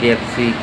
KFC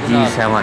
G7